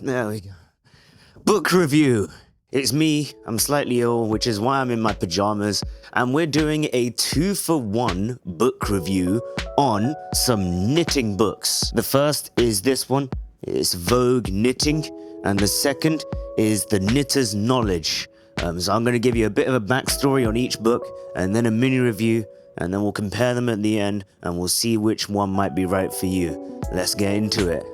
There we go. Book review. It's me, I'm slightly ill, which is why I'm in my pajamas, and we're doing a 2-for-1 book review on some knitting books. The first is this one, it's Vogue Knitting, and the second is The Knitter's Knowledge. So I'm going to give you a bit of a backstory on each book, and then a mini review, and then we'll compare them at the end, and we'll see which one might be right for you. Let's get into it.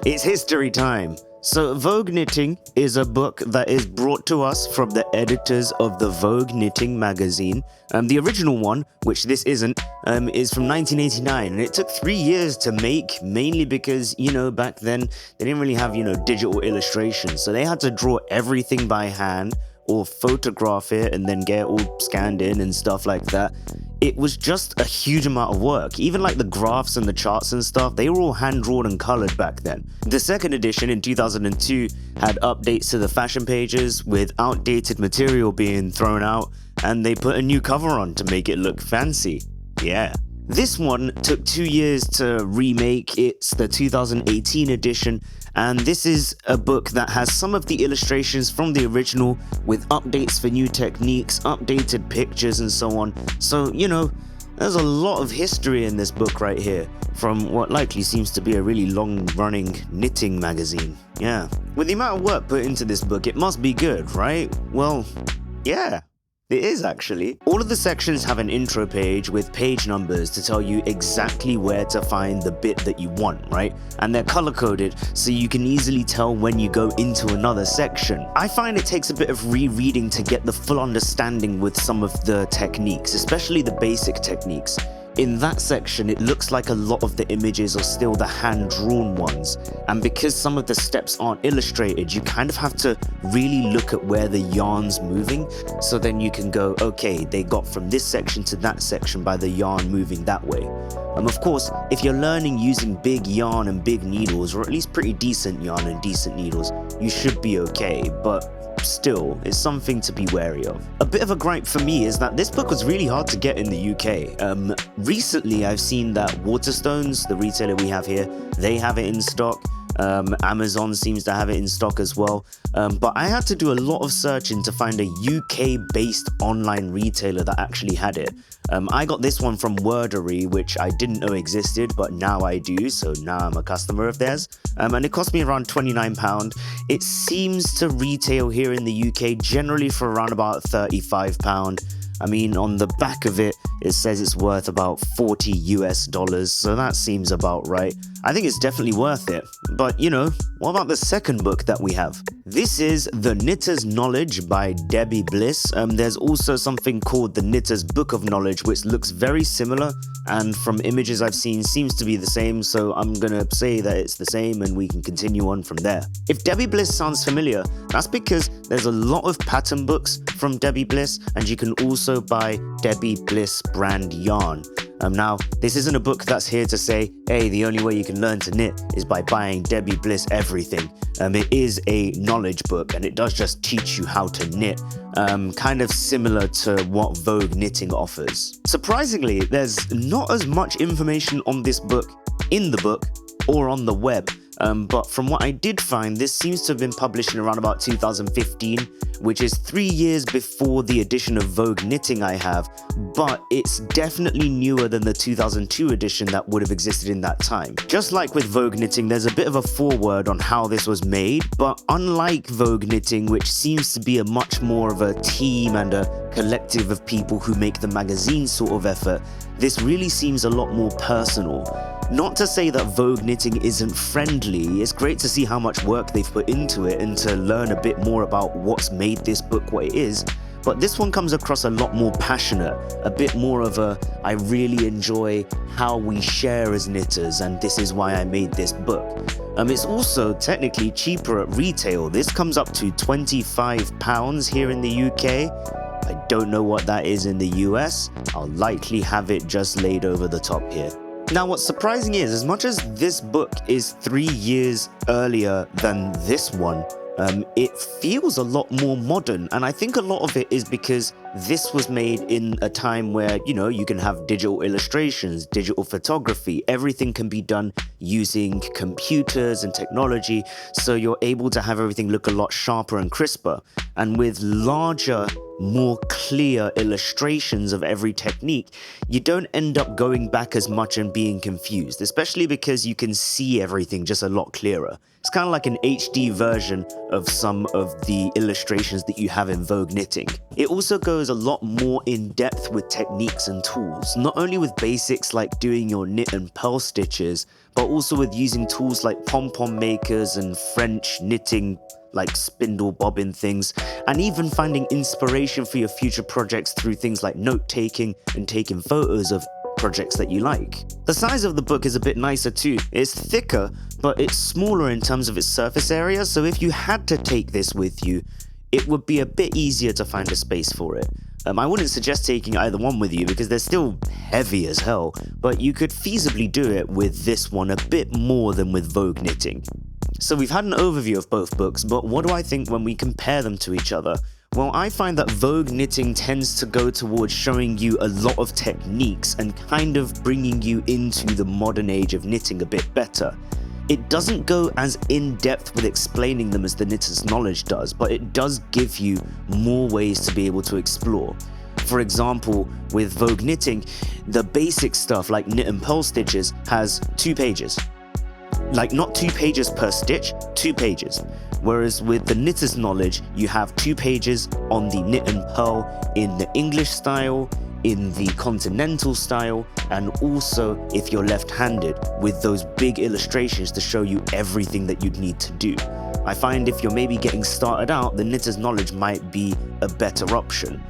It's history time. So Vogue Knitting is a book that is brought to us from the editors of the Vogue Knitting magazine. The original one, which this isn't, is from 1989, and it took 3 years to make, mainly because, back then they didn't really have, digital illustrations. So they had to draw everything by hand or photograph it and then get it all scanned in and stuff like that. It was just a huge amount of work. Even like the graphs and the charts and stuff, they were all hand-drawn and colored back then. The second edition in 2002 had updates to the fashion pages with outdated material being thrown out, and they put a new cover on to make it look fancy. Yeah. This one took 2 years to remake. It's the 2018 edition, and this is a book that has some of the illustrations from the original with updates for new techniques, updated pictures and so on. So, there's a lot of history in this book right here from what likely seems to be a really long-running knitting magazine. Yeah. With the amount of work put into this book, it must be good, right? Well, yeah. It is actually. All of the sections have an intro page with page numbers to tell you exactly where to find the bit that you want, right? And they're color coded so you can easily tell when you go into another section. I find it takes a bit of rereading to get the full understanding with some of the techniques, especially the basic techniques. In that section, it looks like a lot of the images are still the hand-drawn ones, and because some of the steps aren't illustrated, you kind of have to really look at where the yarn's moving, so then you can go, okay, they got from this section to that section by the yarn moving that way. Of course, if you're learning using big yarn and big needles, or at least pretty decent yarn and decent needles, you should be okay, but still, it's something to be wary of. A bit of a gripe for me is that this book was really hard to get in the UK. Recently I've seen that Waterstones, the retailer we have here, they have it in stock. Amazon seems to have it in stock as well, but I had to do a lot of searching to find a UK-based online retailer that actually had it. I got this one from Wordery, which I didn't know existed, but now I do, so now I'm a customer of theirs, and it cost me around £29. It seems to retail here in the UK generally for around about £35. I mean, on the back of it, it says it's worth about $40 US, so that seems about right. I think it's definitely worth it. But, what about the second book that we have? This is The Knitter's Knowledge by Debbie Bliss. There's also something called The Knitter's Book of Knowledge, which looks very similar, and from images I've seen seems to be the same, so I'm gonna say that it's the same and we can continue on from there. If Debbie Bliss sounds familiar, that's because there's a lot of pattern books from Debbie Bliss, and you can also buy Debbie Bliss brand yarn. Now, this isn't a book that's here to say, hey, the only way you can learn to knit is by buying Debbie Bliss everything. It is a knowledge book, and it does just teach you how to knit, kind of similar to what Vogue Knitting offers. Surprisingly, there's not as much information on this book in the book or on the web. But from what I did find, this seems to have been published in around about 2015, which is 3 years before the edition of Vogue Knitting I have, but it's definitely newer than the 2002 edition that would have existed in that time. Just like with Vogue Knitting, there's a bit of a foreword on how this was made, but unlike Vogue Knitting, which seems to be a much more of a team and a collective of people who make the magazine sort of effort, this really seems a lot more personal. Not to say that Vogue Knitting isn't friendly, it's great to see how much work they've put into it and to learn a bit more about what's made this book what it is, but this one comes across a lot more passionate, a bit more of a, I really enjoy how we share as knitters and this is why I made this book. It's also technically cheaper at retail. This comes up to £25 here in the UK. I don't know what that is in the US. I'll likely have it just laid over the top here. Now, what's surprising is, as much as this book is 3 years earlier than this one, it feels a lot more modern, and I think a lot of it is because this was made in a time where, you can have digital illustrations, digital photography, everything can be done using computers and technology, so you're able to have everything look a lot sharper and crisper. And with larger, more clear illustrations of every technique, you don't end up going back as much and being confused, especially because you can see everything just a lot clearer. It's kind of like an HD version of some of the illustrations that you have in Vogue Knitting. It also goes a lot more in depth with techniques and tools, not only with basics like doing your knit and purl stitches, but also with using tools like pom-pom makers and French knitting like spindle bobbin things, and even finding inspiration for your future projects through things like note-taking and taking photos of projects that you like. The size of the book is a bit nicer too. It's thicker, but it's smaller in terms of its surface area, so if you had to take this with you, it would be a bit easier to find a space for it. I wouldn't suggest taking either one with you because they're still heavy as hell, but you could feasibly do it with this one a bit more than with Vogue Knitting. So we've had an overview of both books, but what do I think when we compare them to each other? Well, I find that Vogue Knitting tends to go towards showing you a lot of techniques and kind of bringing you into the modern age of knitting a bit better. It doesn't go as in-depth with explaining them as the Knitter's Knowledge does, but it does give you more ways to be able to explore. For example, with Vogue Knitting, the basic stuff like knit and purl stitches has 2 pages. Like, not 2 pages per stitch, 2 pages. Whereas with the Knitter's Knowledge, you have 2 pages on the knit and purl in the English style, in the continental style, and also if you're left-handed, with those big illustrations to show you everything that you'd need to do. I find if you're maybe getting started out, the Knitter's Knowledge might be a better option.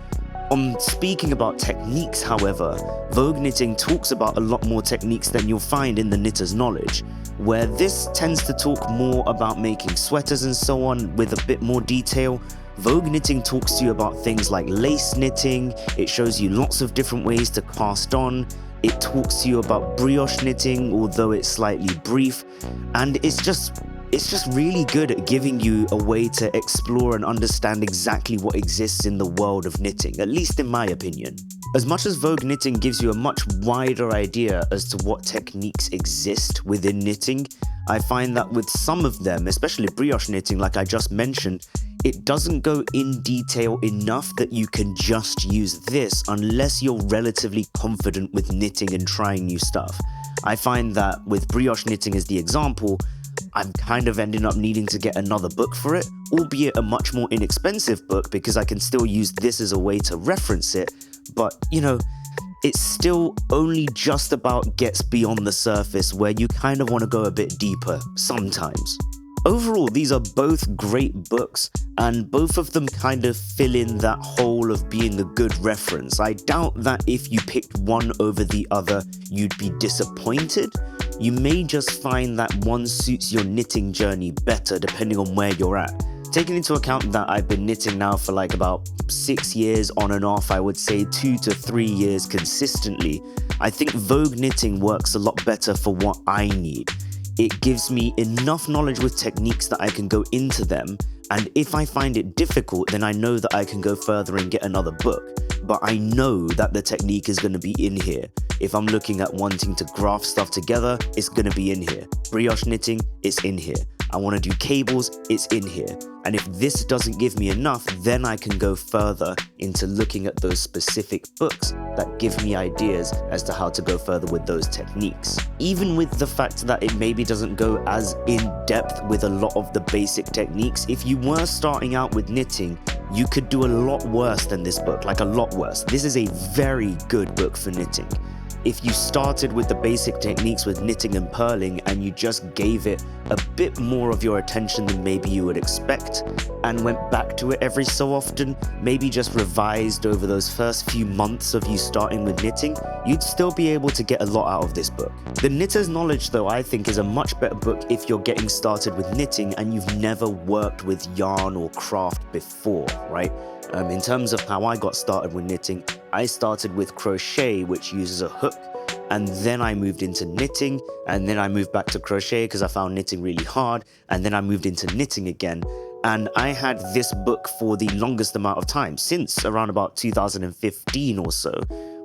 Speaking about techniques, however, Vogue Knitting talks about a lot more techniques than you'll find in the Knitter's Knowledge, where this tends to talk more about making sweaters and so on with a bit more detail. Vogue Knitting talks to you about things like lace knitting, it shows you lots of different ways to cast on, it talks to you about brioche knitting, although it's slightly brief, and it's just really good at giving you a way to explore and understand exactly what exists in the world of knitting, at least in my opinion. As much as Vogue Knitting gives you a much wider idea as to what techniques exist within knitting, I find that with some of them, especially brioche knitting like I just mentioned, it doesn't go in detail enough that you can just use this unless you're relatively confident with knitting and trying new stuff. I find that with brioche knitting as the example, I'm kind of ending up needing to get another book for it, albeit a much more inexpensive book because I can still use this as a way to reference it, but it still only just about gets beyond the surface where you kind of want to go a bit deeper sometimes. Overall, these are both great books, and both of them kind of fill in that hole of being a good reference. I doubt that if you picked one over the other, you'd be disappointed. You may just find that one suits your knitting journey better depending on where you're at. Taking into account that I've been knitting now for like about 6 years on and off, I would say 2 to 3 years consistently, I think Vogue Knitting works a lot better for what I need. It gives me enough knowledge with techniques that I can go into them, and if I find it difficult, then I know that I can go further and get another book. But I know that the technique is going to be in here. If I'm looking at wanting to graft stuff together, it's going to be in here. Brioche knitting, it's in here. I want to do cables, it's in here. And if this doesn't give me enough, then I can go further into looking at those specific books that give me ideas as to how to go further with those techniques. Even with the fact that it maybe doesn't go as in depth with a lot of the basic techniques, if you were starting out with knitting, you could do a lot worse than this book, like a lot worse. This is a very good book for knitting. If you started with the basic techniques with knitting and purling and you just gave it a bit more of your attention than maybe you would expect and went back to it every so often, maybe just revised over those first few months of you starting with knitting, you'd still be able to get a lot out of this book. The Knitter's Knowledge, though, I think is a much better book if you're getting started with knitting and you've never worked with yarn or craft before, right? In terms of how I got started with knitting, I started with crochet, which uses a hook, and then I moved into knitting, and then I moved back to crochet because I found knitting really hard, and then I moved into knitting again. And I had this book for the longest amount of time, since around about 2015 or so,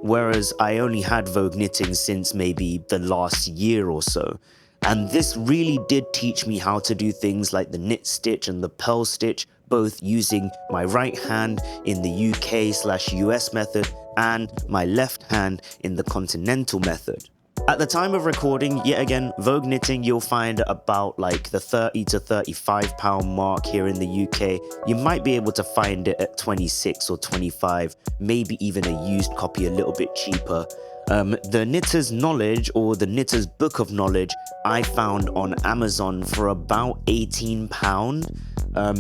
whereas I only had Vogue Knitting since maybe the last year or so. And this really did teach me how to do things like the knit stitch and the purl stitch, both using my right hand in the UK/US method and my left hand in the continental method. At the time of recording, yet again, Vogue Knitting you'll find about like the £30 to £35 mark here in the UK. You might be able to find it at 26 or 25, maybe even a used copy a little bit cheaper. The Knitter's Knowledge, or the Knitter's Book of Knowledge, I found on Amazon for about £18.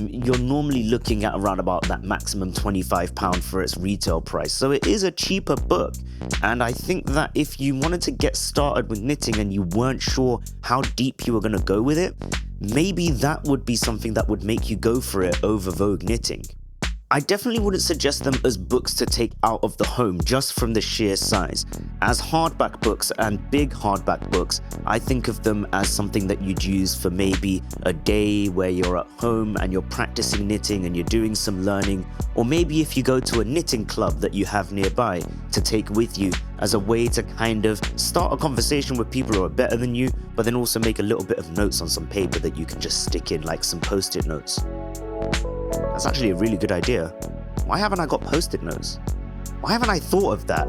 You're normally looking at around about that maximum £25 for its retail price. So it is a cheaper book. And I think that if you wanted to get started with knitting and you weren't sure how deep you were going to go with it, maybe that would be something that would make you go for it over Vogue Knitting. I definitely wouldn't suggest them as books to take out of the home just from the sheer size. As hardback books and big hardback books, I think of them as something that you'd use for maybe a day where you're at home and you're practicing knitting and you're doing some learning, or maybe if you go to a knitting club that you have nearby to take with you as a way to kind of start a conversation with people who are better than you, but then also make a little bit of notes on some paper that you can just stick in like some post-it notes. That's actually a really good idea. Why haven't I got post-it notes? Why haven't I thought of that?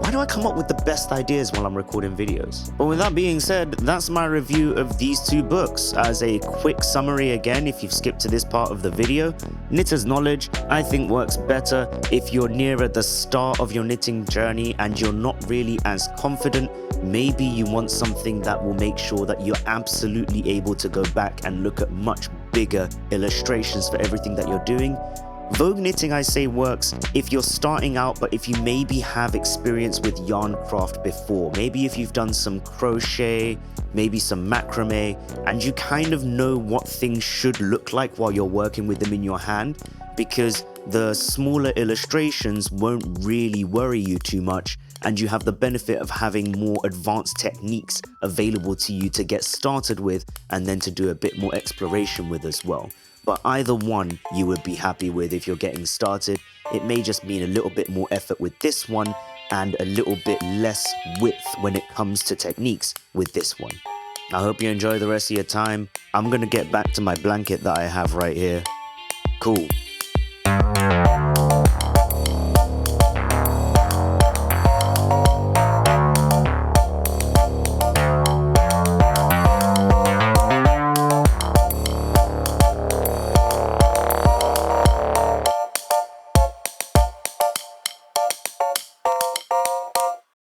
Why do I come up with the best ideas while I'm recording videos? But with that being said, that's my review of these two books. As a quick summary again, if you've skipped to this part of the video, Knitter's Knowledge I think works better if you're nearer the start of your knitting journey and you're not really as confident. Maybe you want something that will make sure that you're absolutely able to go back and look at much bigger illustrations for everything that you're doing. Vogue Knitting I say works if you're starting out, but if you maybe have experience with yarn craft before, maybe if you've done some crochet, maybe some macrame, and you kind of know what things should look like while you're working with them in your hand, because the smaller illustrations won't really worry you too much, and you have the benefit of having more advanced techniques available to you to get started with and then to do a bit more exploration with as well. But either one you would be happy with if you're getting started. It may just mean a little bit more effort with this one and a little bit less width when it comes to techniques with this one. I hope you enjoy the rest of your time. I'm gonna get back to my blanket that I have right here. Cool.